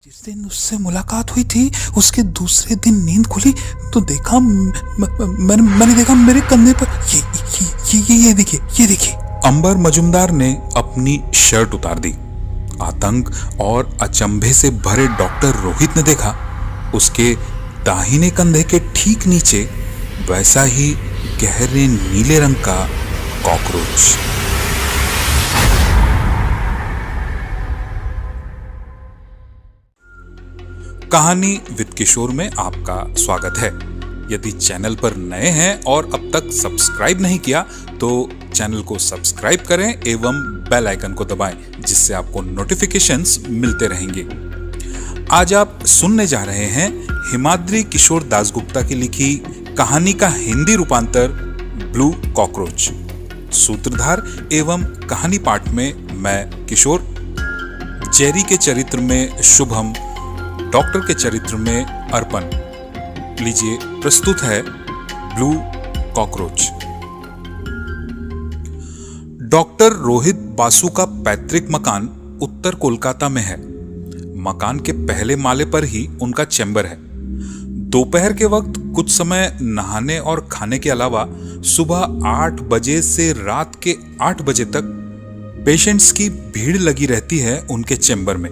जिस दिन उससे मुलाकात हुई थी उसके दूसरे दिन नींद खुली तो देखा मैंने देखा मेरे कंधे पर ये देखिए। अंबर मजुमदार ने अपनी शर्ट उतार दी। आतंक और अचंभे से भरे डॉक्टर रोहित ने देखा उसके दाहिने कंधे के ठीक नीचे वैसा ही गहरे नीले रंग का कॉकरोच। कहानी विद किशोर में आपका स्वागत है। यदि चैनल पर नए हैं और अब तक सब्सक्राइब नहीं किया तो चैनल को सब्सक्राइब करें एवं बेल आइकन को दबाएं जिससे आपको नोटिफिकेशंस मिलते रहेंगे। आज आप सुनने जा रहे हैं हिमाद्री किशोर दासगुप्ता की लिखी कहानी का हिंदी रूपांतर ब्लू कॉकरोच। सूत्रधार एवं कहानी पाठ में मैं किशोर, जेरी के चरित्र में शुभम, डॉक्टर के चरित्र में अर्पण। लीजिए प्रस्तुत है blue cockroach. Doctor Rohit Basu का पैतृक मकान उत्तर कोलकाता में है। मकान के पहले माले पर ही उनका चैम्बर है। दोपहर के वक्त कुछ समय नहाने और खाने के अलावा सुबह 8 बजे से रात के 8 बजे तक पेशेंट्स की भीड़ लगी रहती है उनके चैम्बर में,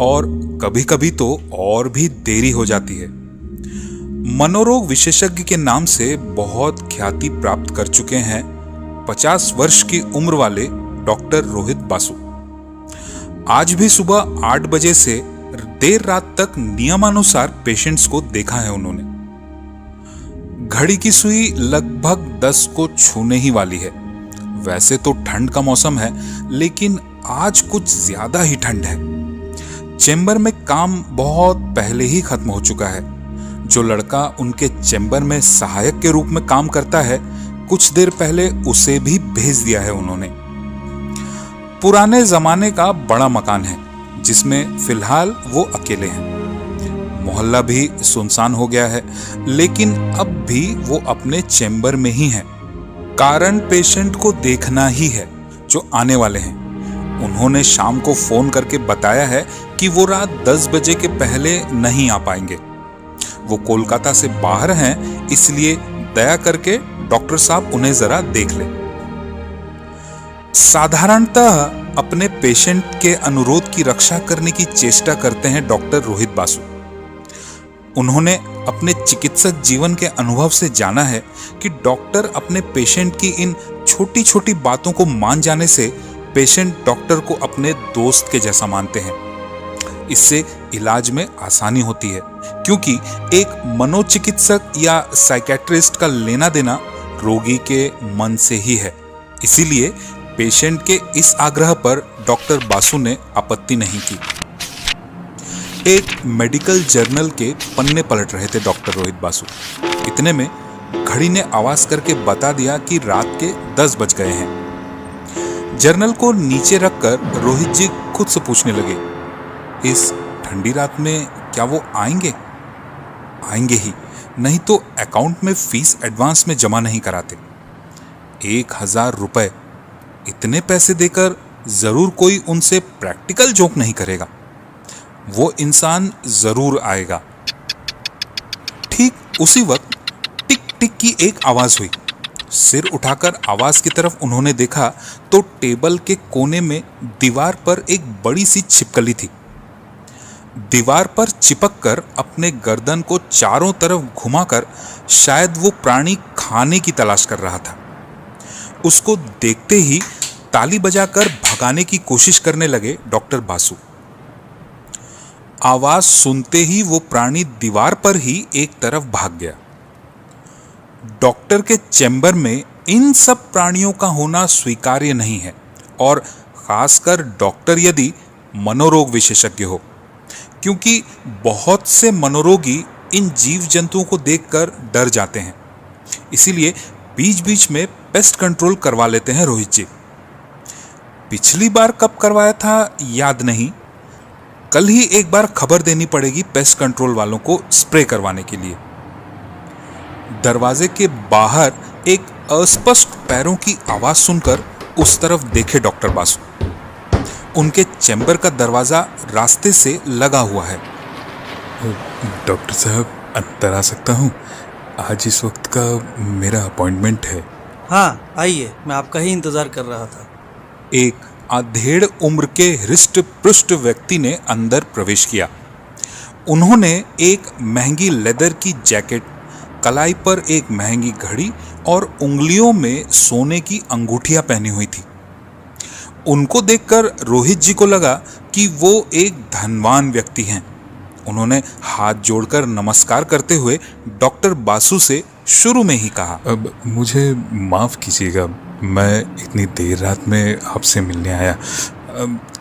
और कभी कभी तो और भी देरी हो जाती है। मनोरोग विशेषज्ञ के नाम से बहुत ख्याति प्राप्त कर चुके हैं 50 वर्ष की उम्र वाले डॉक्टर रोहित बासु। आज भी सुबह 8 बजे से देर रात तक नियमानुसार पेशेंट्स को देखा है उन्होंने। घड़ी की सुई लगभग 10 को छूने ही वाली है। वैसे तो ठंड का मौसम है, लेकिन आज कुछ ज्यादा ही ठंड है। चैम्बर में काम बहुत पहले ही खत्म हो चुका है। जो लड़का उनके चैम्बर में सहायक के रूप में काम करता है, कुछ देर पहले उसे भी भेज दिया है उन्होंने। पुराने जमाने का बड़ा मकान है जिसमें फिलहाल वो अकेले हैं। मोहल्ला भी सुनसान हो गया है, लेकिन अब भी वो अपने चैम्बर में ही हैं। कारण पेशेंट को देखना ही है जो आने वाले हैं। उन्होंने शाम को फोन करके बताया है कि वो रात 10 बजे के पहले नहीं आ पाएंगे। वो कोलकाता से बाहर हैं, इसलिए दया करके डॉक्टर साहब उन्हें जरा देख ले। साधारणतः अपने पेशेंट के अनुरोध की रक्षा करने की चेष्टा करते हैं डॉक्टर रोहित बासु। उन्होंने अपने चिकित्सक जीवन के अनुभव से जाना है कि डॉक्टर अपने पेशेंट की इन छोटी छोटी बातों को मान जाने से पेशेंट डॉक्टर को अपने दोस्त के जैसा मानते हैं। इससे इलाज में आसानी होती है, क्योंकि एक मनोचिकित्सक या साइकेट्रिस्ट का लेना देना रोगी के मन से ही है। इसीलिए पेशेंट के इस आग्रह पर डॉक्टर बासु ने आपत्ति नहीं की। एक मेडिकल जर्नल के पन्ने पलट रहे थे डॉक्टर रोहित बासु। इतने में घड़ी ने आवाज करके बता दिया कि रात के 10 बज गए हैं। जर्नल को नीचे रखकर रोहित जी खुद से पूछने लगे, इस ठंडी रात में क्या वो आएंगे? आएंगे ही, नहीं तो अकाउंट में फीस एडवांस में जमा नहीं कराते। 1000 रुपए, इतने पैसे देकर जरूर कोई उनसे प्रैक्टिकल जोक नहीं करेगा। वो इंसान जरूर आएगा। ठीक उसी वक्त टिक टिक की एक आवाज हुई। सिर उठाकर आवाज की तरफ उन्होंने देखा तो टेबल के कोने में दीवार पर एक बड़ी सी छिपकली थी। दीवार पर चिपककर अपने गर्दन को चारों तरफ घुमाकर शायद वो प्राणी खाने की तलाश कर रहा था। उसको देखते ही ताली बजाकर भगाने की कोशिश करने लगे डॉक्टर बासु। आवाज सुनते ही वो प्राणी दीवार पर ही एक तरफ भाग गया। डॉक्टर के चैम्बर में इन सब प्राणियों का होना स्वीकार्य नहीं है, और खासकर डॉक्टर यदि मनोरोग विशेषज्ञ हो, क्योंकि बहुत से मनोरोगी इन जीव जंतुओं को देखकर डर जाते हैं। इसीलिए बीच बीच में पेस्ट कंट्रोल करवा लेते हैं रोहित जी। पिछली बार कब करवाया था याद नहीं। कल ही एक बार खबर देनी पड़ेगी पेस्ट कंट्रोल वालों को स्प्रे करवाने के लिए। दरवाजे के बाहर एक अस्पष्ट पैरों की आवाज सुनकर उस तरफ देखे डॉक्टर बासु। उनके चैम्बर का दरवाजा रास्ते से लगा हुआ है। डॉक्टर साहब, अंदर आ सकता हूँ? आज इस वक्त का मेरा अपॉइंटमेंट है। हाँ आइए, मैं आपका ही इंतज़ार कर रहा था। एक आधेड़ उम्र के हृष्ट पुष्ट व्यक्ति ने अंदर प्रवेश किया। उन्होंने एक महंगी लेदर की जैकेट, कलाई पर एक महंगी घड़ी और उंगलियों में सोने की अंगूठियां पहनी हुई थी। उनको देखकर रोहित जी को लगा कि वो एक धनवान व्यक्ति हैं। उन्होंने हाथ जोड़कर नमस्कार करते हुए डॉक्टर बासु से शुरू में ही कहा, अब मुझे माफ़ कीजिएगा, मैं इतनी देर रात में आपसे मिलने आया।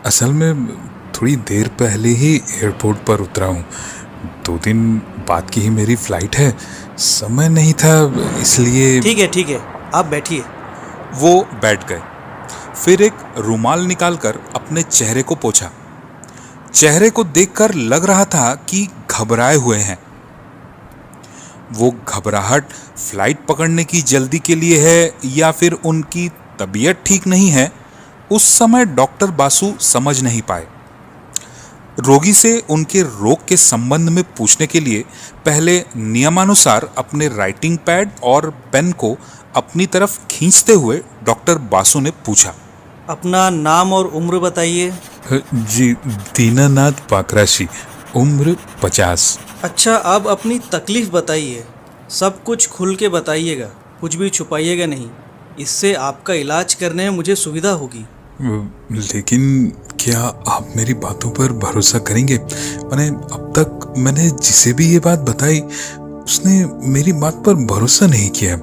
असल में थोड़ी देर पहले ही एयरपोर्ट पर उतरा हूँ। 2 दिन बाद की ही मेरी फ़्लाइट है, समय नहीं था इसलिए। ठीक है, आप बैठिए। वो बैठ गए। फिर एक रुमाल निकालकर अपने चेहरे को पोंछा। चेहरे को देखकर लग रहा था कि घबराए हुए हैं। वो घबराहट फ्लाइट पकड़ने की जल्दी के लिए है या फिर उनकी तबीयत ठीक नहीं है, उस समय डॉक्टर बासु समझ नहीं पाए। रोगी से उनके रोग के संबंध में पूछने के लिए पहले नियमानुसार अपने राइटिंग पैड और पेन को अपनी तरफ खींचते हुए डॉक्टर बासु ने पूछा, अपना नाम और उम्र बताइए। जी, दीनानाथ पाकराशी, उम्र 50। अच्छा, अब अपनी तकलीफ बताइए। सब कुछ खुल के बताइएगा, कुछ भी छुपाइएगा नहीं। इससे आपका इलाज करने में मुझे सुविधा होगी। लेकिन क्या आप मेरी बातों पर भरोसा करेंगे? अब तक मैंने जिसे भी ये बात बताई उसने मेरी बात पर भरोसा नहीं किया।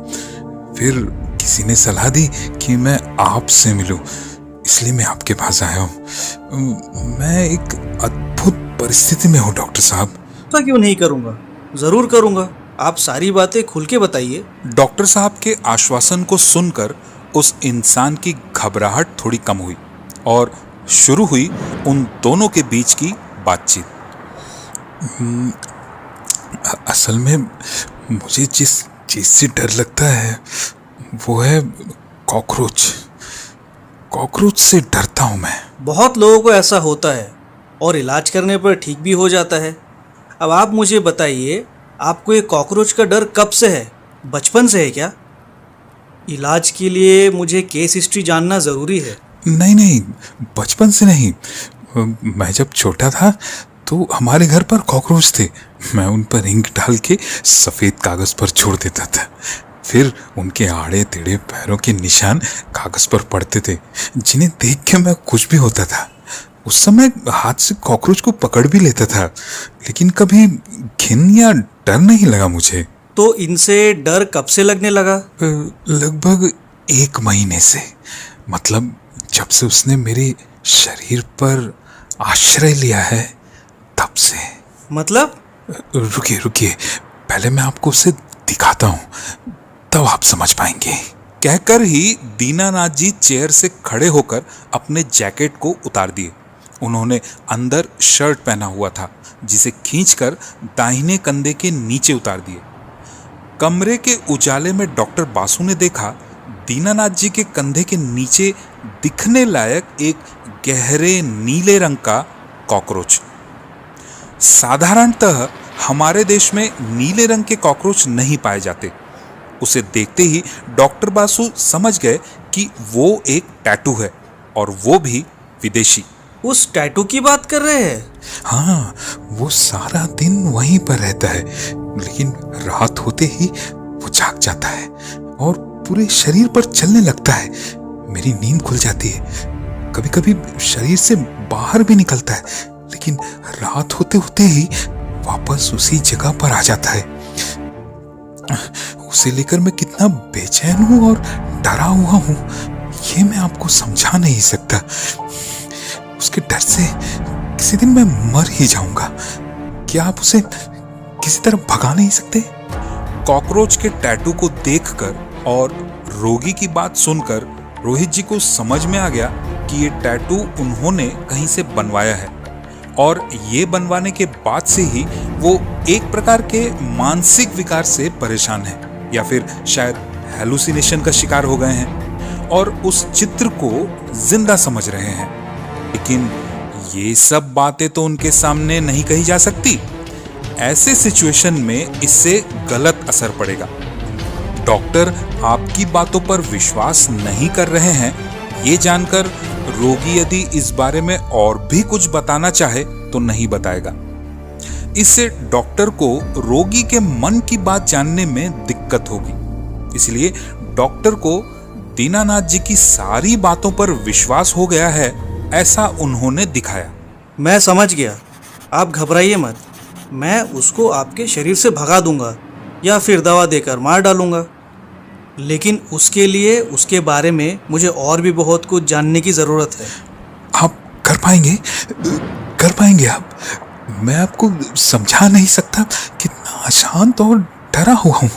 फिर किसी ने सलाह दी कि मैं आपसे मिलूं, इसलिए मैं आपके पास आया हूँ। मैं एक अद्भुत परिस्थिति में हूँ डॉक्टर साहब। तो क्यों नहीं करूँगा, ज़रूर करूँगा। आप सारी बातें खुल के बताइए। डॉक्टर साहब के आश्वासन को सुनकर उस इंसान की घबराहट थोड़ी कम हुई और शुरू हुई उन दोनों के बीच की बातचीत। असल में मुझे जिस चीज़ से डर लगता है वो है कॉकरोच। कॉकरोच से डरता हूँ मैं। बहुत लोगों को ऐसा होता है और इलाज करने पर ठीक भी हो जाता है। अब आप मुझे बताइए, आपको ये कॉकरोच का डर कब से है? बचपन से है क्या? इलाज के लिए मुझे केस हिस्ट्री जानना ज़रूरी है। नहीं, बचपन से नहीं। मैं जब छोटा था तो हमारे घर पर कॉकरोच थे। मैं उन पर इंक डाल के सफ़ेद कागज़ पर छोड़ देता था। फिर उनके आड़े टेढ़े पैरों के निशान कागज़ पर पड़ते थे, जिन्हें देख के मैं कुछ भी होता था। उस समय हाथ से कॉकरोच को पकड़ भी लेता था, लेकिन कभी घिन या डर नहीं लगा मुझे। तो इनसे डर कब से लगने लगा? लगभग 1 महीने से। मतलब जब से उसने मेरे शरीर पर आश्रय लिया है तब से। मतलब? रुकिए, पहले मैं आपको उसे दिखाता हूँ, तब आप समझ पाएंगे। कहकर ही दीनानाथ जी चेयर से खड़े होकर अपने जैकेट को उतार दिए। उन्होंने अंदर शर्ट पहना हुआ था, जिसे खींचकर दाहिने कंधे के नीचे उतार दिए। कमरे के उजाले में डॉक्टर बासु ने देखा दीनानाथ जी के कंधे के नीचे दिखने लायक एक गहरे नीले रंग का कॉकरोच। साधारणतः हमारे देश में नीले रंग के कॉकरोच नहीं पाए जाते। उसे देखते ही डॉक्टर बासु समझ गए कि वो एक टैटू है, और वो भी विदेशी। उस टैटू की बात कर रहे हैं? हाँ, वो सारा दिन वहीं पर रहता है, लेकिन रात होते ही वो जाग जाता है और पूरे शरीर पर चलने लगता है। मेरी नींद खुल जाती है। कभी कभी शरीर से बाहर भी निकलता है, लेकिन रात होते होते ही वापस उसी जगह पर आ जाता है। उसे लेकर मैं कितना बेचैन हूँ और डरा हुआ हूँ, ये मैं आपको समझा नहीं सकता। उसके डर से किसी दिन मैं मर ही जाऊंगा। क्या आप उसे किसी तरह भगा नहीं सकते? कॉकरोच के टैटू को देखकर और रोगी की बात सुनकर रोहित जी को समझ में आ गया कि ये टैटू उन्होंने कहीं से बनवाया है, और ये बनवाने के बाद से ही वो एक प्रकार के मानसिक विकार से परेशान है, या फिर शायद हेलुसिनेशन का शिकार हो गए हैं और उस चित्र को जिंदा समझ रहे हैं। लेकिन ये सब बातें तो उनके सामने नहीं कही जा सकती। ऐसे सिचुएशन में इससे गलत असर पड़ेगा। डॉक्टर आपकी बातों पर विश्वास नहीं कर रहे हैं, ये जानकर रोगी यदि इस बारे में और भी कुछ बताना चाहे तो नहीं बताएगा। इससे डॉक्टर को रोगी के मन की बात जानने में दिक्कत होगी। इसलिए डॉक्टर को दीनानाथ जी की सारी बातों पर विश्वास हो गया है, ऐसा उन्होंने दिखाया। मैं समझ गया, आप घबराइए मत। मैं उसको आपके शरीर से भगा दूंगा या फिर दवा देकर मार डालूंगा। लेकिन उसके लिए उसके बारे में मुझे और भी बहुत कुछ जानने की ज़रूरत है। आप कर पाएंगे आप। मैं आपको समझा नहीं सकता कितना अशांत और डरा हुआ हूँ।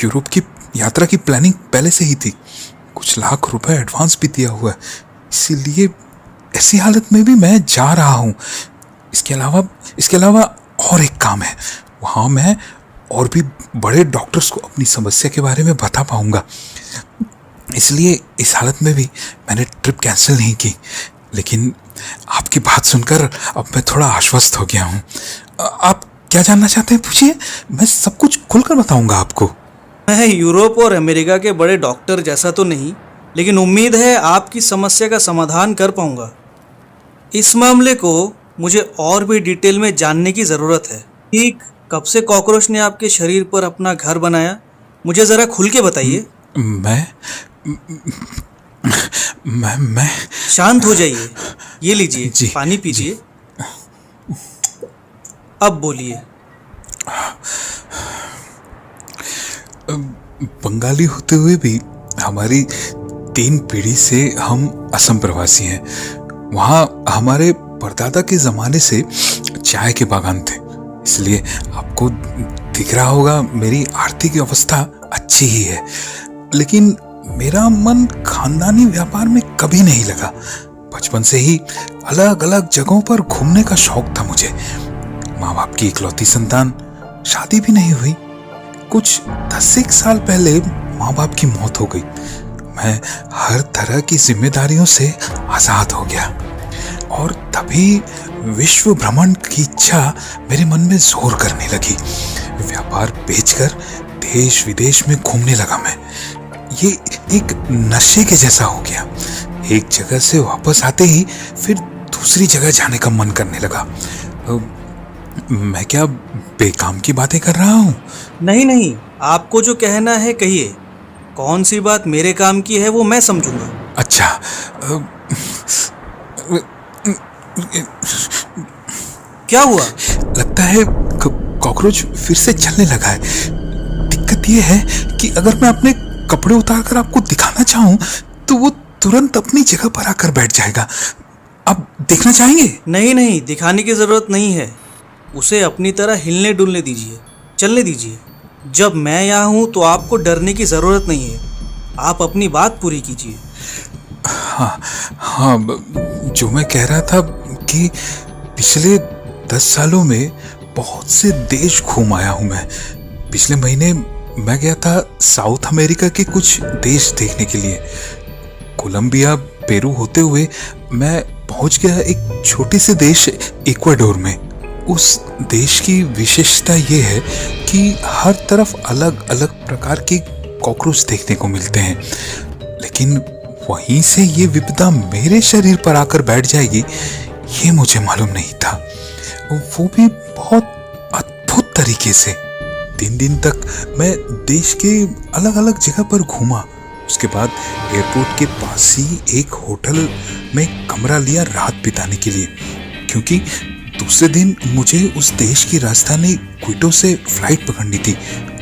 यूरोप की यात्रा की प्लानिंग पहले से ही थी, कुछ लाख रुपए एडवांस भी दिया हुआ है, इसीलिए ऐसी हालत में भी मैं जा रहा हूँ। इसके अलावा और एक काम है, वहाँ मैं और भी बड़े डॉक्टर्स को अपनी समस्या के बारे में बता पाऊंगा। इसलिए इस हालत में भी मैंने ट्रिप कैंसिल नहीं की। लेकिन आपकी बात सुनकर अब मैं थोड़ा आश्वस्त हो गया हूँ। आप क्या जानना चाहते हैं, पूछिए, मैं सब कुछ खुलकर बताऊंगा आपको। मैं यूरोप और अमेरिका के बड़े डॉक्टर जैसा तो नहीं, लेकिन उम्मीद है आपकी समस्या का समाधान कर पाऊंगा। इस मामले को मुझे और भी डिटेल में जानने की ज़रूरत है। ठीक कब से कॉकरोच ने आपके शरीर पर अपना घर बनाया, मुझे ज़रा खुल के बताइए। मैं शांत हो जाइए, ये लीजिए जी, पानी पीजिए। अब बोलिए। बंगाली होते हुए भी हमारी 3 पीढ़ी से हम असम प्रवासी हैं। वहाँ हमारे परदादा के ज़माने से चाय के बागान थे, इसलिए आपको दिख रहा होगा मेरी आर्थिक अवस्था अच्छी ही है। लेकिन मेरा मन खानदानी व्यापार में कभी नहीं लगा। बचपन से ही अलग अलग जगहों पर घूमने का शौक था मुझे। माँ बाप की इकलौती संतान, शादी भी नहीं हुई। कुछ 10 साल पहले माँ बाप की मौत हो गई। मैं हर तरह की जिम्मेदारियों से आज़ाद हो गया और तभी विश्व भ्रमण की इच्छा मेरे मन में जोर करने लगी। व्यापार बेचकर देश विदेश में घूमने लगा मैं। ये एक नशे के जैसा हो गया। एक जगह से वापस आते ही फिर दूसरी जगह जाने का मन करने लगा। मैं क्या बेकाम की बातें कर रहा हूँ? नहीं, आपको जो कहना है कहिए। कौन सी बात मेरे काम की है वो मैं समझूंगा। अच्छा, क्या हुआ? लगता है कॉकरोच फिर से चलने लगा है। दिक्कत यह है कि अगर मैं अपने कपड़े उतारकर आपको दिखाना चाहूं तो वो तुरंत अपनी जगह पर आकर बैठ जाएगा। आप देखना चाहेंगे? नहीं, दिखाने की ज़रूरत नहीं है। उसे अपनी तरह हिलने डुलने दीजिए, चलने दीजिए। जब मैं यहाँ हूँ तो आपको डरने की ज़रूरत नहीं है। आप अपनी बात पूरी कीजिए। हाँ, जो मैं कह रहा था कि पिछले 10 सालों में बहुत से देश घूम आया हूँ मैं। पिछले महीने मैं गया था साउथ अमेरिका के कुछ देश देखने के लिए। कोलंबिया, पेरू होते हुए मैं पहुंच गया एक छोटे से देश इक्वाडोर में। उस देश की विशेषता ये है कि हर तरफ अलग अलग प्रकार के कॉकरोच देखने को मिलते हैं, लेकिन वहीं से ये विपदा मेरे शरीर पर आकर बैठ जाएगी, ये मुझे मालूम नहीं था। वो भी बहुत अद्भुत तरीके से। 3 दिन तक मैं देश के अलग अलग जगह पर घूमा। उसके बाद एयरपोर्ट के पास ही एक होटल में कमरा लिया रात बिताने के लिए, क्योंकि दूसरे दिन मुझे उस देश की राजधानी क्विटो से फ्लाइट पकड़नी थी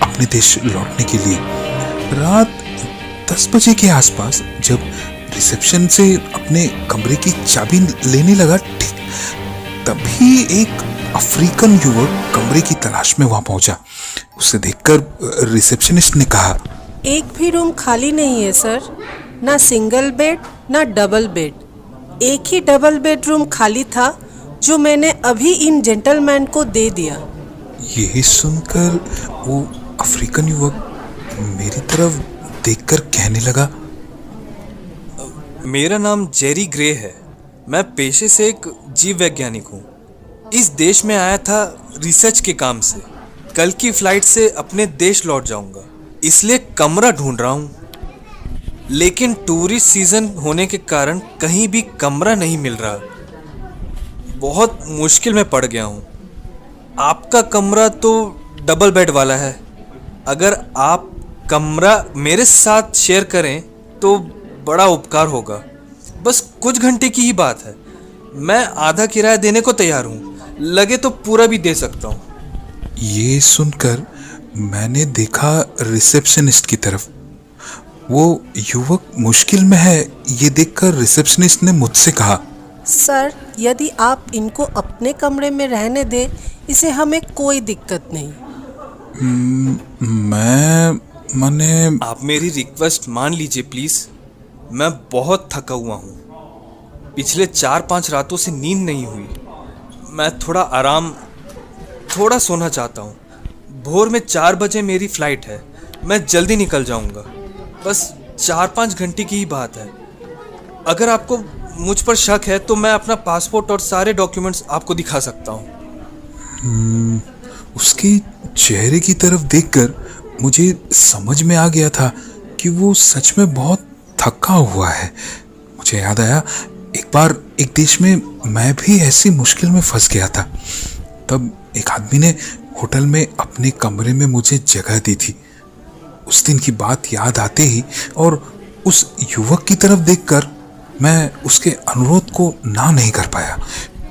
अपने देश लौटने के लिए। रात 10 बजे के आसपास जब रिसेप्शन से अपने कमरे की चाबी लेने लगा, ठीक तभी एक अफ्रीकन युवक कमरे की तलाश में वहां पहुंचा। उसे देखकर रिसेप्शनिस्ट ने कहा, एक भी रूम खाली नहीं है सर। ना सिंगल बेड ना डबल बेड। एक ही डबल बेडरूम खाली था जो मैंने अभी इन जेंटलमैन को दे दिया। यही सुनकर वो अफ्रीकन युवक मेरी तरफ देखकर कहने लगा, मेरा नाम जेरी ग्रे है। मैं पेशे से एक जीव वैज्ञानिक हूँ। इस देश में आया था रिसर्च के काम से। कल की फ्लाइट से अपने देश लौट जाऊंगा, इसलिए कमरा ढूंढ रहा हूँ। लेकिन टूरिस्ट सीजन होने के कारण कहीं भी कमरा नहीं मिल रहा। बहुत मुश्किल में पड़ गया हूँ। आपका कमरा तो डबल बेड वाला है। अगर आप कमरा मेरे साथ शेयर करें तो बड़ा उपकार होगा। बस कुछ घंटे की ही बात है। मैं आधा किराया देने को तैयार हूँ, लगे तो पूरा भी दे सकता हूँ। ये सुनकर मैंने देखा रिसेप्शनिस्ट की तरफ। वो युवक मुश्किल में है, ये देखकर रिसेप्शनिस्ट ने मुझसे कहा, सर, यदि आप इनको अपने कमरे में रहने दें, इसे हमें कोई दिक्कत नहीं। मैंने आप मेरी रिक्वेस्ट मान लीजिए प्लीज़। मैं बहुत थका हुआ हूँ। पिछले 4-5 रातों से नींद नहीं हुई। मैं थोड़ा सोना चाहता हूँ। भोर में 4 बजे मेरी फ्लाइट है। मैं जल्दी निकल जाऊँगा। बस 4-5 घंटे की ही बात है। अगर आपको मुझ पर शक है तो मैं अपना पासपोर्ट और सारे डॉक्यूमेंट्स आपको दिखा सकता हूँ। उसके चेहरे की तरफ देखकर मुझे समझ में आ गया था कि वो सच में बहुत थका हुआ है। मुझे याद आया, एक बार एक देश में मैं भी ऐसी मुश्किल में फंस गया था। तब एक आदमी ने होटल में अपने कमरे में मुझे जगह दी थी। उस दिन की बात याद आते ही और उस युवक की तरफ देखकर मैं उसके अनुरोध को ना नहीं कर पाया।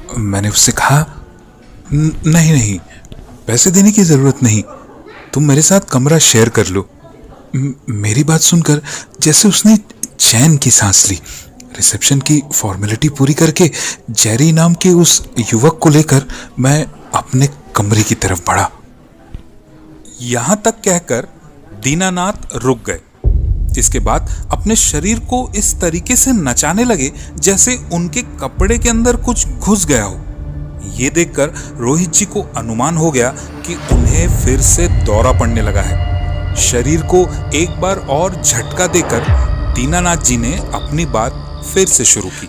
मैंने उससे कहा, नहीं, पैसे देने की ज़रूरत नहीं, तुम मेरे साथ कमरा शेयर कर लो। मेरी बात सुनकर जैसे उसने चैन की सांस ली। रिसेप्शन की फॉर्मेलिटी पूरी करके जेरी नाम के उस युवक को लेकर मैं अपने कमरे की तरफ बढ़ा। यहां तक कहकर दीनानाथ रुक गए, जिसके बाद अपने शरीर को इस तरीके से नचाने लगे जैसे उनके कपड़े के अंदर कुछ घुस गया हो। ये देखकर रोहित जी को अनुमान हो गया कि उन्हें फिर से दौरा पड़ने लगा है। शरीर को एक बार और झटका देकर दीनानाथ जी ने अपनी बात फिर से शुरू की।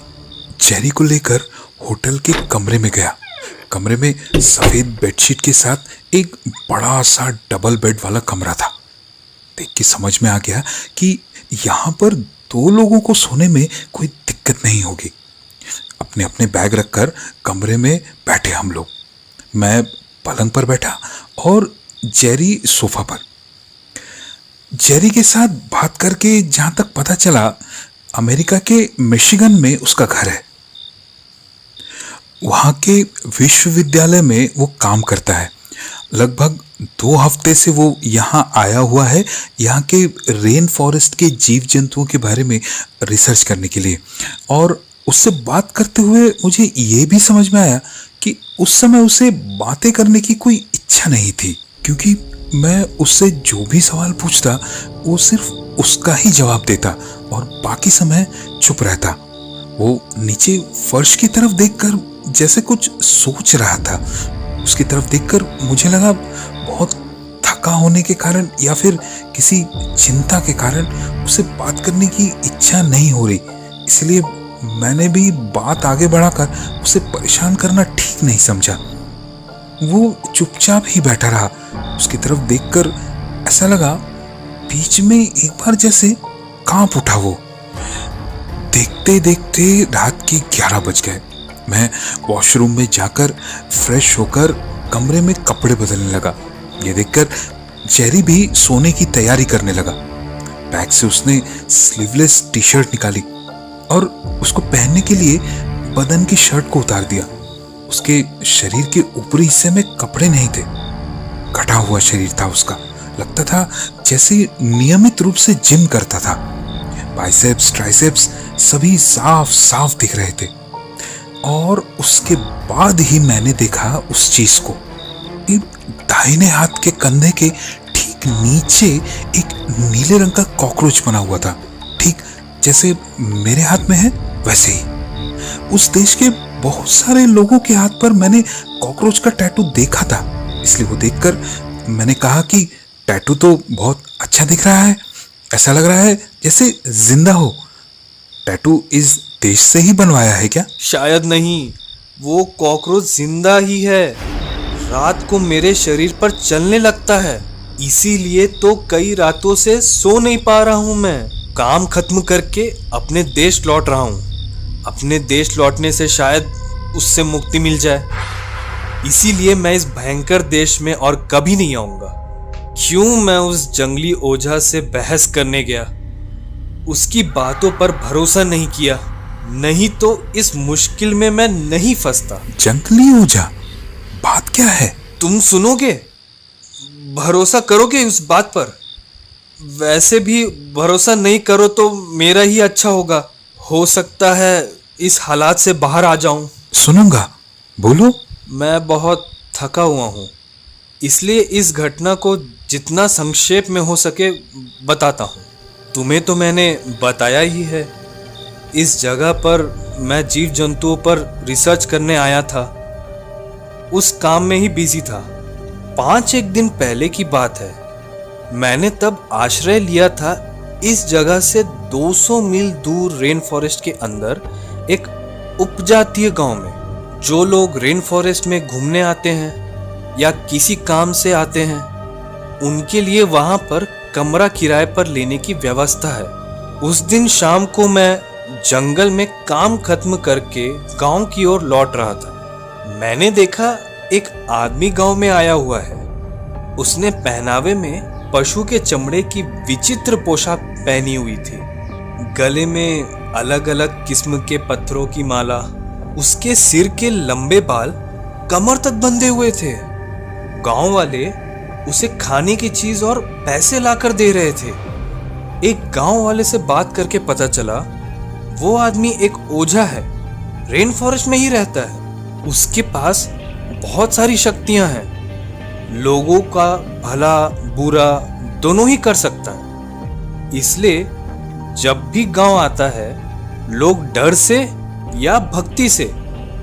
जेरी को लेकर होटल के कमरे में गया। कमरे में सफेद बेडशीट के साथ एक बड़ा सा डबल बेड वाला कमरा था। देख के समझ में आ गया कि यहाँ पर 2 लोगों को सोने में कोई दिक्कत नहीं होगी। अपने अपने बैग रखकर कमरे में बैठे हम लोग। मैं पलंग पर बैठा और जेरी सोफा पर। जेरी के साथ बात करके जहां तक पता चला, अमेरिका के मिशिगन में उसका घर है। वहां के विश्वविद्यालय में वो काम करता है। लगभग 2 हफ्ते से वो यहाँ आया हुआ है, यहाँ के रेन फॉरेस्ट के जीव जंतुओं के बारे में रिसर्च करने के लिए। और उससे बात करते हुए मुझे ये भी समझ में आया कि उस समय उसे बातें करने की कोई इच्छा नहीं थी, क्योंकि मैं उससे जो भी सवाल पूछता वो सिर्फ उसका ही जवाब देता और बाकी समय चुप रहता। वो नीचे फर्श की तरफ देखकर जैसे कुछ सोच रहा था। उसकी तरफ देखकर मुझे लगा बहुत थका होने के कारण या फिर किसी चिंता के कारण उसे बात करने की इच्छा नहीं हो रही। इसलिए मैंने भी बात आगे बढ़ाकर उसे परेशान करना ठीक नहीं समझा। वो चुपचाप ही बैठा रहा। उसकी तरफ देखकर ऐसा लगा बीच में एक बार जैसे कांप उठा वो। देखते देखते रात के 11 बज गए। मैं वॉशरूम में जाकर फ्रेश होकर कमरे में कपड़े बदलने लगा। ये देखकर जेरी भी सोने की तैयारी करने लगा। बैग से उसने स्लीवलेस टी शर्ट निकाली और उसको पहनने के लिए बदन की शर्ट को उतार दिया। उसके शरीर के ऊपरी हिस्से में कपड़े नहीं थे। कटा हुआ शरीर था उसका। लगता था जैसे नियमित रूप से जिम करता था। बाइसेप्स, ट्राइसेप्स सभी साफ साफ दिख रहे थे। और उसके बाद ही मैंने देखा उस चीज को। दाहिने हाथ के कंधे के ठीक नीचे एक नीले रंग का कॉकरोच बना हुआ था, ठीक जैसे मेरे हाथ में है वैसे ही। उस देश के बहुत सारे लोगों के हाथ पर मैंने कॉकरोच का टैटू देखा था, इसलिए वो देखकर मैंने कहा कि टैटू तो बहुत अच्छा दिख रहा है, ऐसा लग रहा है जैसे जिंदा हो। टैटू इज देश से ही बनवाया है क्या? शायद नहीं, वो कॉकरोच जिंदा ही है। रात को मेरे शरीर पर चलने लगता है, इसीलिए तो कई रातों से सो नहीं पा रहा हूँ। मैं काम खत्म करके अपने देश लौट रहा हूँ। अपने देश लौटने से शायद उससे मुक्ति मिल जाए, इसीलिए मैं इस भयंकर देश में और कभी नहीं आऊंगा। क्यों मैं उस जंगली ओझा से बहस करने गया, उसकी बातों पर भरोसा नहीं किया, नहीं तो इस मुश्किल में मैं नहीं फंसता। जंगली ओझा, बात क्या है? तुम सुनोगे, भरोसा करोगे उस बात पर? वैसे भी भरोसा नहीं करो तो मेरा ही अच्छा होगा। हो सकता है इस हालात से बाहर आ जाऊं। सुनूंगा, बोलो। मैं बहुत थका हुआ हूँ, इसलिए इस घटना को जितना संक्षेप में हो सके बताता हूँ। तुम्हें तो मैंने बताया ही है, इस जगह पर मैं जीव जंतुओं पर रिसर्च करने आया था। उस काम में ही बिजी था। 5-1 दिन पहले की बात है। मैंने तब आश्रय लिया था इस जगह से 200 मील दूर रेन फॉरेस्ट के अंदर एक उपजातीय गांव में। जो लोग रेन फॉरेस्ट में घूमने आते हैं या किसी काम से आते हैं, उनके लिए वहां पर कमरा किराए पर लेने की व्यवस्था है। उस दिन शाम को मैं जंगल में काम खत्म करके गांव की ओर लौट रहा था। मैंने देखा एक आदमी गांव में आया हुआ है। उसने पहनावे में पशु के चमड़े की विचित्र पोशाक पहनी हुई थी। गले में अलग अलग किस्म के पत्थरों की माला, उसके सिर के लंबे बाल कमर तक बंधे हुए थे। गांव वाले उसे खाने की चीज और पैसे लाकर दे रहे थे। एक गांव वाले से बात करके पता चला वो आदमी एक ओझा है, रेन फॉरेस्ट में ही रहता है। उसके पास बहुत सारी शक्तियां हैं, लोगों का भला बुरा दोनों ही कर सकता है। इसलिए जब भी गांव आता है, लोग डर से या भक्ति से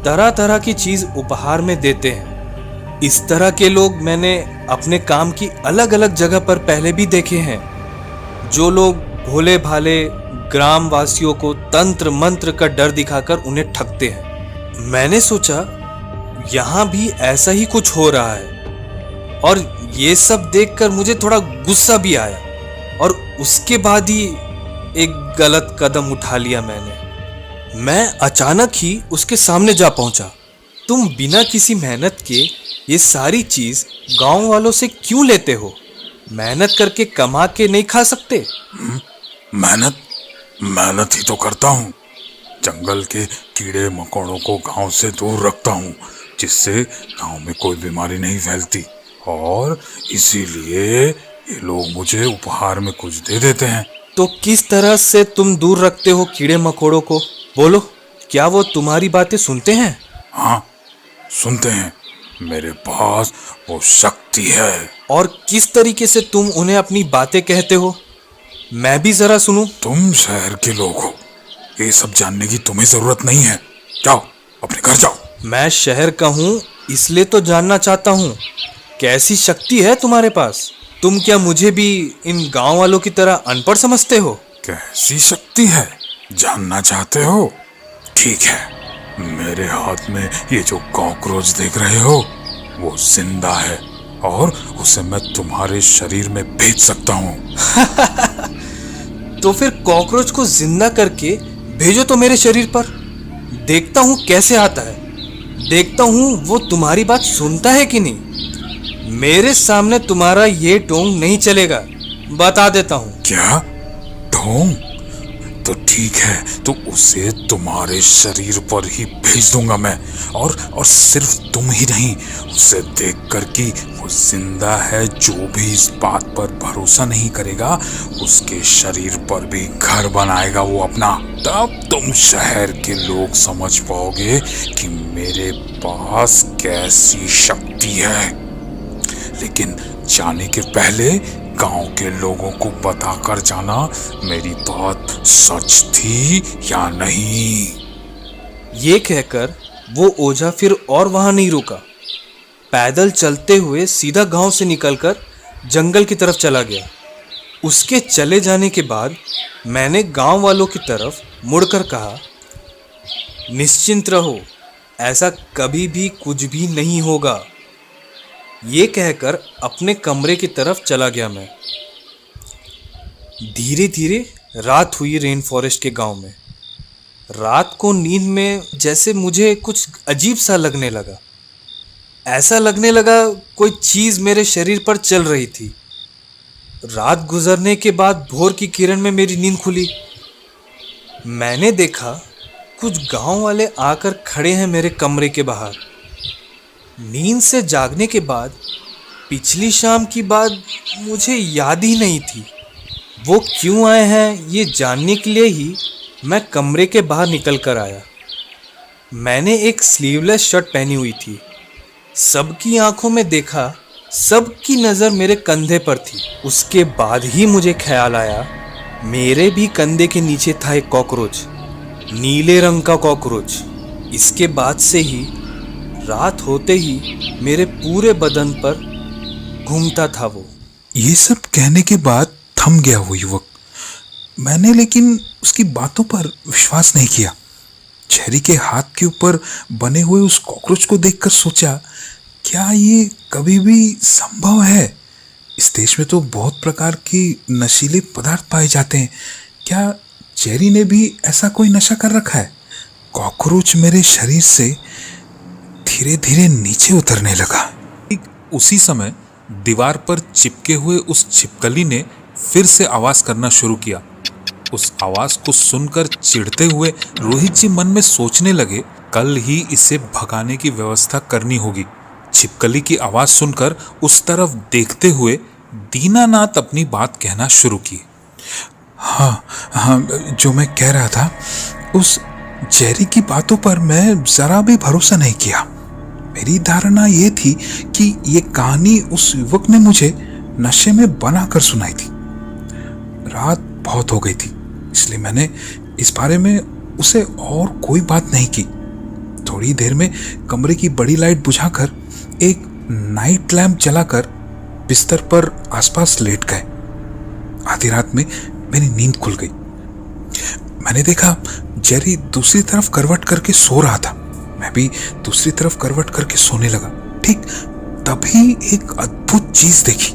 तरह तरह की चीज उपहार में देते हैं। इस तरह के लोग मैंने अपने काम की अलग अलग जगह पर पहले भी देखे हैं। जो लोग भोले भाले ग्राम वासियों को तंत्र मंत्र का डर दिखाकर उन्हें ठगते हैं। मैंने सोचा यहाँ भी ऐसा ही कुछ हो रहा है, और ये सब देखकर मुझे थोड़ा गुस्सा भी आया, और उसके बाद ही एक गलत कदम उठा लिया मैंने। मैं अचानक ही उसके सामने जा पहुंचा। तुम बिना किसी मेहनत के ये सारी चीज गांव वालों से क्यों लेते हो? मेहनत करके कमा के नहीं खा सकते? मेहनत ही तो करता हूँ। जंगल के कीड़े मकोड़ों को गांव से दूर रखता हूँ, जिससे गांव में कोई बीमारी नहीं फैलती, और इसीलिए ये लोग मुझे उपहार में कुछ दे देते हैं। तो किस तरह से तुम दूर रखते हो कीड़े मकोड़ों को? बोलो, क्या वो तुम्हारी बातें सुनते हैं? हाँ, सुनते हैं। मेरे पास वो शक्ति है। और किस तरीके से तुम उन्हें अपनी बातें कहते हो? मैं भी जरा सुनूं। तुम शहर के लोग हो, ये सब जानने की तुम्हें जरूरत नहीं है। जाओ, अपने घर जाओ। मैं शहर का हूँ, इसलिए तो जानना चाहता हूँ, कैसी शक्ति है तुम्हारे पास? तुम क्या मुझे भी इन गांव वालों की तरह अनपढ़ समझते हो? कैसी शक्ति है जानना चाहते हो? ठीक है, मेरे हाथ में ये जो कॉकरोच देख रहे हो वो जिंदा है, और उसे मैं तुम्हारे शरीर में भेज सकता हूँ। तो फिर कॉकरोच को जिंदा करके भेजो तो मेरे शरीर पर, देखता हूँ कैसे आता है। देखता हूँ वो तुम्हारी बात सुनता है कि नहीं। मेरे सामने तुम्हारा ये ढोंग नहीं चलेगा, बता देता हूँ। क्या ढोंग? तो ठीक है, तो उसे तुम्हारे शरीर पर ही भेज दूंगा मैं, और सिर्फ तुम ही नहीं, उसे देखकर कि वो जिंदा है, जो भी इस बात पर भरोसा नहीं करेगा उसके शरीर पर भी घर बनाएगा वो अपना। तब तुम शहर के लोग समझ पाओगे कि मेरे पास कैसी शक्ति है। लेकिन जाने के पहले गांव के लोगों को बताकर जाना मेरी बात सच थी या नहीं। ये कहकर वो ओझा फिर और वहां नहीं रुका। पैदल चलते हुए सीधा गांव से निकलकर जंगल की तरफ चला गया। उसके चले जाने के बाद मैंने गांव वालों की तरफ मुड़कर कहा, निश्चिंत रहो, ऐसा कभी भी कुछ भी नहीं होगा। ये कहकर अपने कमरे की तरफ चला गया मैं। धीरे धीरे रात हुई रेन फॉरेस्ट के गांव में। रात को नींद में जैसे मुझे कुछ अजीब सा लगने लगा। ऐसा लगने लगा कोई चीज मेरे शरीर पर चल रही थी। रात गुजरने के बाद भोर की किरण में मेरी नींद खुली। मैंने देखा कुछ गांव वाले आकर खड़े हैं मेरे कमरे के बाहर। नींद से जागने के बाद पिछली शाम की बात मुझे याद ही नहीं थी। वो क्यों आए हैं ये जानने के लिए ही मैं कमरे के बाहर निकल कर आया। मैंने एक स्लीवलेस शर्ट पहनी हुई थी। सबकी आंखों में देखा, सबकी नज़र मेरे कंधे पर थी। उसके बाद ही मुझे ख्याल आया, मेरे भी कंधे के नीचे था एक कॉकरोच, नीले रंग का कॉकरोच। इसके बाद से ही रात होते ही मेरे पूरे बदन पर घूमता था वो। ये सब कहने के बाद थम गया वो युवक। मैंने लेकिन उसकी बातों पर विश्वास नहीं किया। जेरी के हाथ के ऊपर बने हुए उस कॉकरोच को देखकर सोचा, क्या ये कभी भी संभव है? इस देश में तो बहुत प्रकार की नशीले पदार्थ पाए जाते हैं। क्या जेरी ने भी ऐसा कोई नशा कर रखा है? कॉकरोच मेरे शरीर से धीरे धीरे नीचे उतरने लगा। ठीक उसी समय दीवार पर चिपके हुए उस छिपकली ने फिर से आवाज करना शुरू किया। उस आवाज को सुनकर चिढ़ते हुए रोहित जी मन में सोचने लगे, कल ही इसे भगाने की व्यवस्था करनी होगी। छिपकली की आवाज सुनकर उस तरफ देखते हुए दीनानाथ अपनी बात कहना शुरू की। हाँ, जो मैं कह रहा था, उस जेरी की बातों पर मैं जरा भी भरोसा नहीं किया। मेरी धारणा ये थी कि ये कहानी उस युवक ने मुझे नशे में बनाकर सुनाई थी। रात बहुत हो गई थी, इसलिए मैंने इस बारे में उसे और कोई बात नहीं की। थोड़ी देर में कमरे की बड़ी लाइट बुझाकर एक नाइट लैंप जलाकर बिस्तर पर आसपास लेट गए। आधी रात में मेरी नींद खुल गई। मैंने देखा जेरी दूसरी तरफ करवट करके सो रहा था। मैं भी दूसरी तरफ करवट करके सोने लगा। ठीक तभी एक अद्भुत चीज देखी।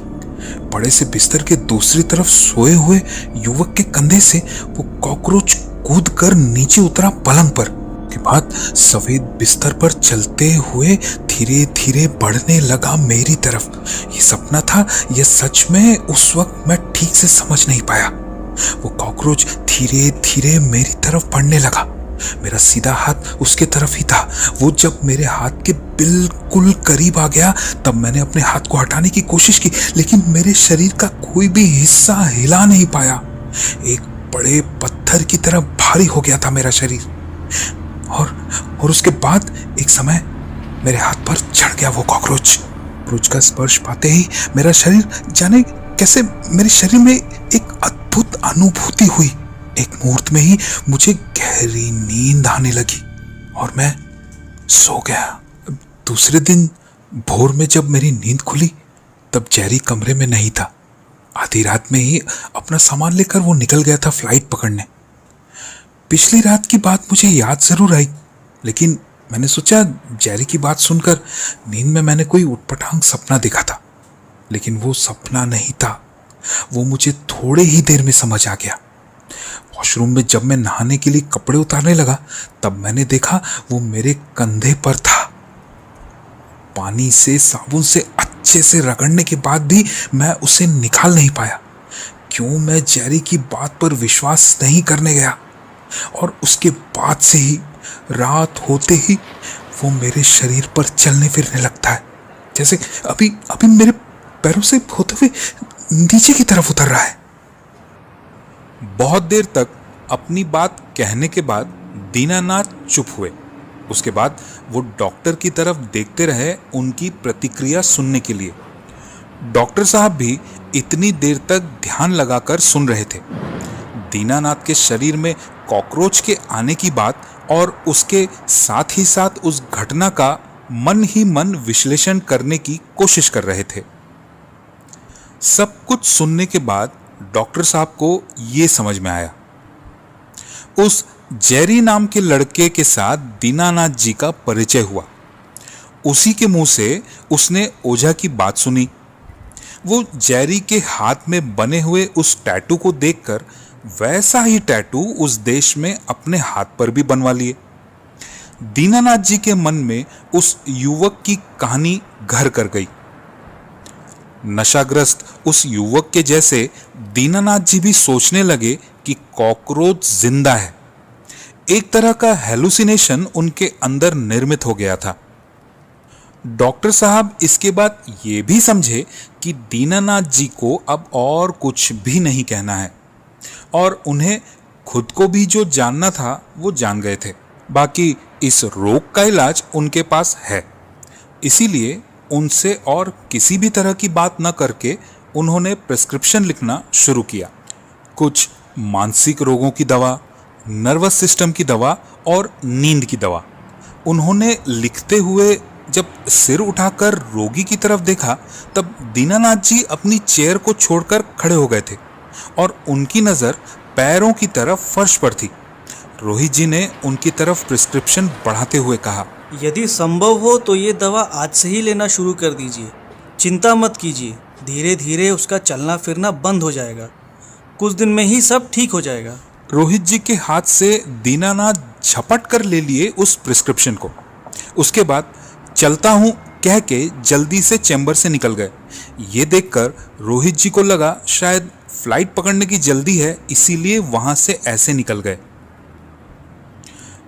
बड़े से बिस्तर के दूसरी तरफ सोए हुए युवक के कंधे से वो कॉकरोच कूद कर नीचे उतरा पलंग पर। के बाद सफेद बिस्तर पर चलते हुए धीरे धीरे बढ़ने लगा मेरी तरफ। ये सपना था या सच में, उस वक्त मैं ठीक से समझ नहीं पाया। वो कॉकरोच धीरे धीरे मेरी तरफ बढ़ने लगा। मेरा सीधा हाथ उसके तरफ ही था। वो जब मेरे हाथ के बिल्कुल करीब आ गया तब मैंने अपने हाथ को हटाने की कोशिश की, लेकिन मेरे शरीर का कोई भी हिस्सा हिला नहीं पाया। एक बड़े पत्थर की तरह भारी हो गया था मेरा शरीर। और उसके बाद एक समय मेरे हाथ पर चढ़ गया वो कॉकरोच। कॉकरोच का स्पर्श पाते ही मेरा शरीर जाने कैसे, मेरे शरीर में एक अद्भुत अनुभूति हुई। एक मुहूर्त में ही मुझे गहरी नींद आने लगी और मैं सो गया। दूसरे दिन भोर में जब मेरी नींद खुली तब जेरी कमरे में नहीं था। आधी रात में ही अपना सामान लेकर वो निकल गया था फ्लाइट पकड़ने। पिछली रात की बात मुझे याद जरूर आई, लेकिन मैंने सोचा जेरी की बात सुनकर नींद में मैंने कोई उटपटांग सपना देखा था, लेकिन वो सपना नहीं था। वो मुझे थोड़े ही देर में समझ आ गया। वॉशरूम में जब मैं नहाने के लिए कपड़े उतारने लगा तब मैंने देखा वो मेरे कंधे पर था। पानी से साबुन से अच्छे से रगड़ने के बाद भी मैं उसे निकाल नहीं पाया। क्यों मैं जेरी की बात पर विश्वास नहीं करने गया। और उसके बाद से ही रात होते ही वो मेरे शरीर पर चलने फिरने लगता है, जैसे अभी अभी मेरे पैरों से होते हुए नीचे की तरफ उतर रहा है। बहुत देर तक अपनी बात कहने के बाद दीनानाथ चुप हुए। उसके बाद वो डॉक्टर की तरफ देखते रहे उनकी प्रतिक्रिया सुनने के लिए। डॉक्टर साहब भी इतनी देर तक ध्यान लगाकर सुन रहे थे। दीनानाथ के शरीर में कॉकरोच के आने की बात और उसके साथ ही साथ उस घटना का मन ही मन विश्लेषण करने की कोशिश कर रहे थे। सब कुछ सुनने के बाद डॉक्टर साहब को ये समझ में आया, उस जेरी नाम के लड़के के साथ दीनानाथ जी का परिचय हुआ। उसी के मुंह से उसने ओझा की बात सुनी। वो जेरी के हाथ में बने हुए उस टैटू को देखकर वैसा ही टैटू उस देश में अपने हाथ पर भी बनवा लिए। दीनानाथ जी के मन में उस युवक की कहानी घर कर गई। नशाग्रस्त उस युवक के जैसे दीनानाथ जी भी सोचने लगे कि कॉकरोच जिंदा है। एक तरह का हेलुसिनेशन उनके अंदर निर्मित हो गया था। डॉक्टर साहब इसके बाद ये भी समझे कि दीनानाथ जी को अब और कुछ भी नहीं कहना है और उन्हें खुद को भी जो जानना था वो जान गए थे। बाकी इस रोग का इलाज उनके पास है, इसीलिए उनसे और किसी भी तरह की बात न करके उन्होंने प्रिस्क्रिप्शन लिखना शुरू किया। कुछ मानसिक रोगों की दवा, नर्वस सिस्टम की दवा और नींद की दवा। उन्होंने लिखते हुए जब सिर उठाकर रोगी की तरफ देखा तब दीनानाथ जी अपनी चेयर को छोड़कर खड़े हो गए थे और उनकी नज़र पैरों की तरफ फर्श पर थी। रोहित जी ने उनकी तरफ प्रिस्क्रिप्शन बढ़ाते हुए कहा, यदि संभव हो तो ये दवा आज से ही लेना शुरू कर दीजिए। चिंता मत कीजिए, धीरे धीरे उसका चलना फिरना बंद हो जाएगा। कुछ दिन में ही सब ठीक हो जाएगा। रोहित जी के हाथ से दीनानाथ झपट कर ले लिए उस प्रिस्क्रिप्शन को। उसके बाद चलता हूँ कह के जल्दी से चैम्बर से निकल गए। ये देखकर रोहित जी को लगा शायद फ्लाइट पकड़ने की जल्दी है, इसीलिए वहां से ऐसे निकल गए।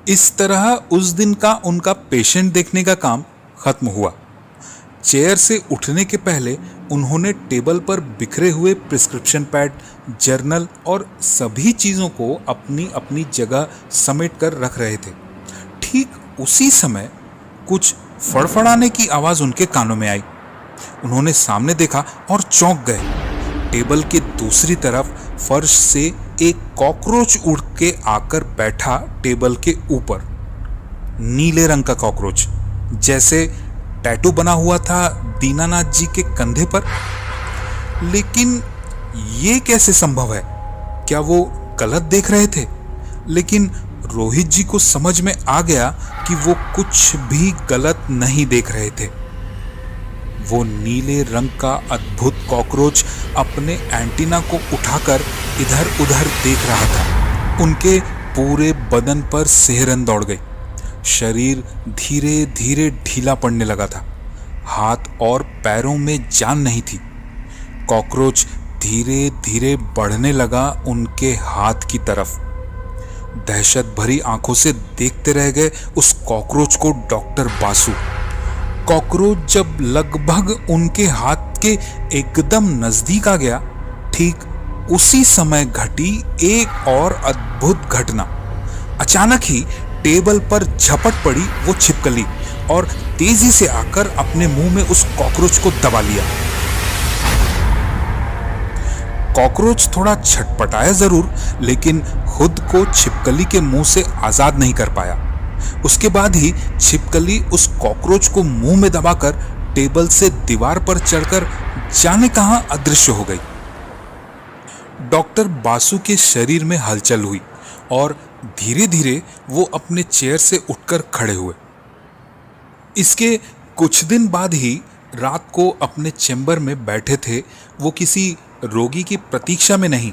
इस तरह उस दिन का उनका पेशेंट देखने का काम खत्म हुआ। चेयर से उठने के पहले उन्होंने टेबल पर बिखरे हुए प्रिस्क्रिप्शन पैड, जर्नल और सभी चीज़ों को अपनी अपनी जगह समेट कर रख रहे थे। ठीक उसी समय कुछ फड़फड़ाने की आवाज़ उनके कानों में आई। उन्होंने सामने देखा और चौंक गए। टेबल के दूसरी तरफ फर्श से एक कॉकरोच उड़ के आकर बैठा टेबल के ऊपर। नीले रंग का कॉकरोच, जैसे टैटू बना हुआ था दीनानाथ जी के कंधे पर। लेकिन ये कैसे संभव है? क्या वो गलत देख रहे थे? लेकिन रोहित जी को समझ में आ गया कि वो कुछ भी गलत नहीं देख रहे थे। वो नीले रंग का अद्भुत कॉकरोच अपने एंटीना को उठाकर इधर उधर देख रहा था। उनके पूरे बदन पर सिहरन दौड़ गई। शरीर धीरे धीरे ढीला पड़ने लगा था। हाथ और पैरों में जान नहीं थी। कॉकरोच धीरे धीरे बढ़ने लगा उनके हाथ की तरफ। दहशत भरी आंखों से देखते रह गए उस कॉकरोच को डॉक्टर बासु। कॉकरोच जब लगभग उनके हाथ के एकदम नजदीक आ गया, ठीक उसी समय घटी एक और अद्भुत घटना। अचानक ही टेबल पर झपट पड़ी वो छिपकली और तेजी से आकर अपने मुंह में उस कॉकरोच को दबा लिया। कॉकरोच थोड़ा छटपटाया जरूर, लेकिन खुद को छिपकली के मुंह से आजाद नहीं कर पाया। उसके बाद ही छिपकली उस कॉकरोच को मुंह में दबाकर टेबल से दीवार पर चढ़कर जाने कहां अदृश्य हो गई। डॉक्टर बासु के शरीर में हलचल हुई और धीरे धीरे वो अपने चेयर से उठकर खड़े हुए। इसके कुछ दिन बाद ही रात को अपने चैम्बर में बैठे थे वो किसी रोगी की प्रतीक्षा में नहीं।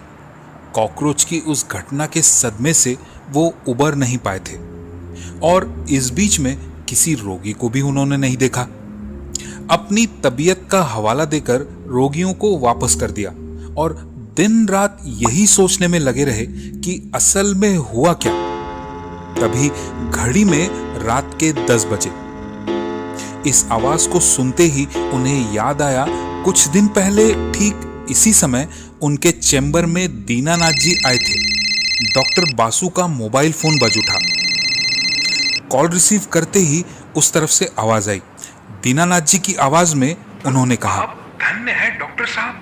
कॉकरोच की उस घटना के सदमे से वो उबर नहीं पाए थे और इस बीच में किसी रोगी को भी उन्होंने नहीं देखा। अपनी तबीयत का हवाला देकर रोगियों को वापस कर दिया और दिन रात यही सोचने में लगे रहे कि असल में हुआ क्या। तभी घड़ी में रात के 10 बजे। इस आवाज को सुनते ही उन्हें याद आया कुछ दिन पहले ठीक इसी समय उनके चैम्बर में दीनानाथ जी आए थे। डॉक्टर बासु का मोबाइल फोन बज उठा। कॉल रिसीव करते ही उस तरफ से आवाज आई। दीनानाथ जी की आवाज में उन्होंने कहा, आप धन्य है डॉक्टर साहब।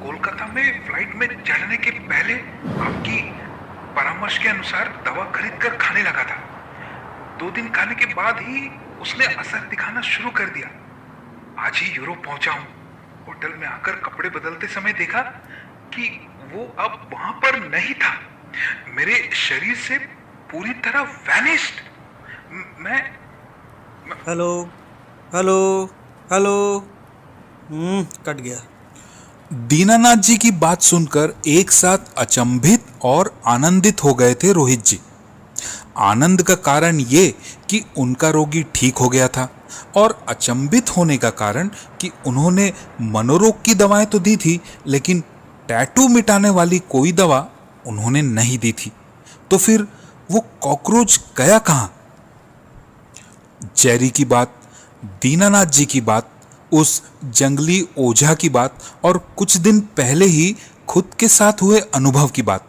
कोलकाता में फ्लाइट में चढ़ने के पहले आपकी परामर्श के अनुसार दवा खरीद कर खाने लगा था। 2 दिन खाने के बाद ही उसने असर दिखाना शुरू कर दिया। आज ही यूरोप पहुंचा हूं। होटल में आकर कपड़े बदलते समय देखा कि वो अब वहां पर नहीं था। मेरे शरीर से पूरी तरह वैनिश्ड। मैं हेलो हेलो हेलो। कट गया। दीनानाथ जी की बात सुनकर एक साथ अचंभित और आनंदित हो गए थे रोहित जी। आनंद का कारण ये कि उनका रोगी ठीक हो गया था, और अचंभित होने का कारण कि उन्होंने मनोरोग की दवाएं तो दी थी, लेकिन टैटू मिटाने वाली कोई दवा उन्होंने नहीं दी थी। तो फिर वो कॉकरोच गया कहां? जेरी की बात, दीनानाथ जी की बात, उस जंगली ओझा की बात और कुछ दिन पहले ही खुद के साथ हुए अनुभव की बात,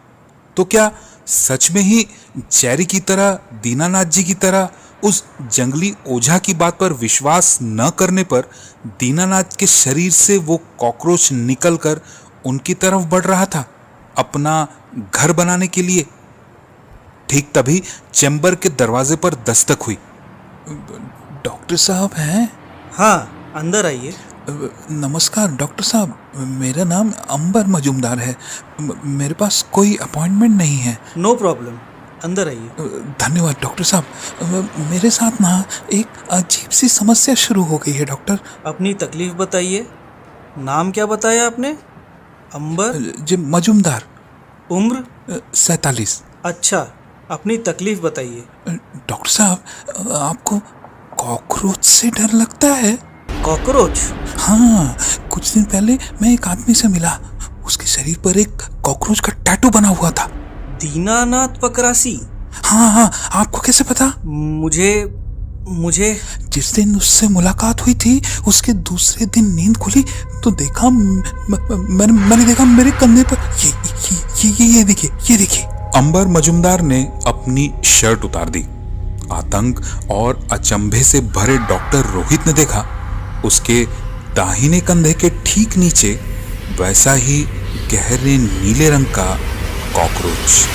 तो क्या सच में ही जेरी की तरह, दीनानाथ जी की तरह उस जंगली ओझा की बात पर विश्वास न करने पर दीनानाथ के शरीर से वो कॉकरोच निकलकर उनकी तरफ बढ़ रहा था, अपना घर बनाने के लिए? ठीक तभी चैम्बर के दरवाजे पर दस्तक हुई। डॉक्टर साहब हैं? हाँ, अंदर आइए। नमस्कार डॉक्टर साहब, मेरा नाम अंबर मजूमदार है। मेरे पास कोई अपॉइंटमेंट नहीं है। नो प्रॉब्लम, अंदर आइए। धन्यवाद डॉक्टर साहब। मेरे साथ ना एक अजीब सी समस्या शुरू हो गई है डॉक्टर। अपनी तकलीफ बताइए। नाम क्या बताया आपने? अंबर। जी मजूमदार। उम्र? 47। अच्छा, अपनी तकलीफ बताइए। डॉक्टर साहब, आपको कॉकरोच से डर लगता है? कॉकरोच? हाँ, कुछ दिन पहले मैं एक आदमी से मिला, उसके शरीर पर एक कॉकरोच का टैटू बना हुआ था। दीनानाथ पकरासी? हाँ, आपको कैसे पता? मुझे जिस दिन उससे मुलाकात हुई थी, उसके दूसरे दिन नींद खुली तो देखा, मैंने देखा मेरे कंधे पर ये देखिए। अंबर मजुमदार ने अपनी शर्ट उतार दी। आतंक और अचंभे से भरे डॉक्टर रोहित ने देखा, उसके दाहिने कंधे के ठीक नीचे वैसा ही गहरे नीले रंग का कॉकरोच।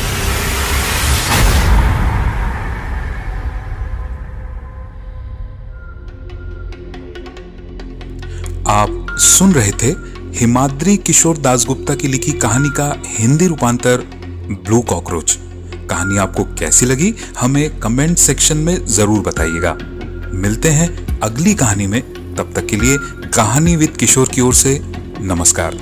आप सुन रहे थे हिमाद्री किशोर दासगुप्ता की लिखी कहानी का हिंदी रूपांतर ब्लू कॉकरोच। कहानी आपको कैसी लगी हमें कमेंट सेक्शन में जरूर बताइएगा। मिलते हैं अगली कहानी में, तब तक के लिए कहानी विद किशोर की ओर से नमस्कार।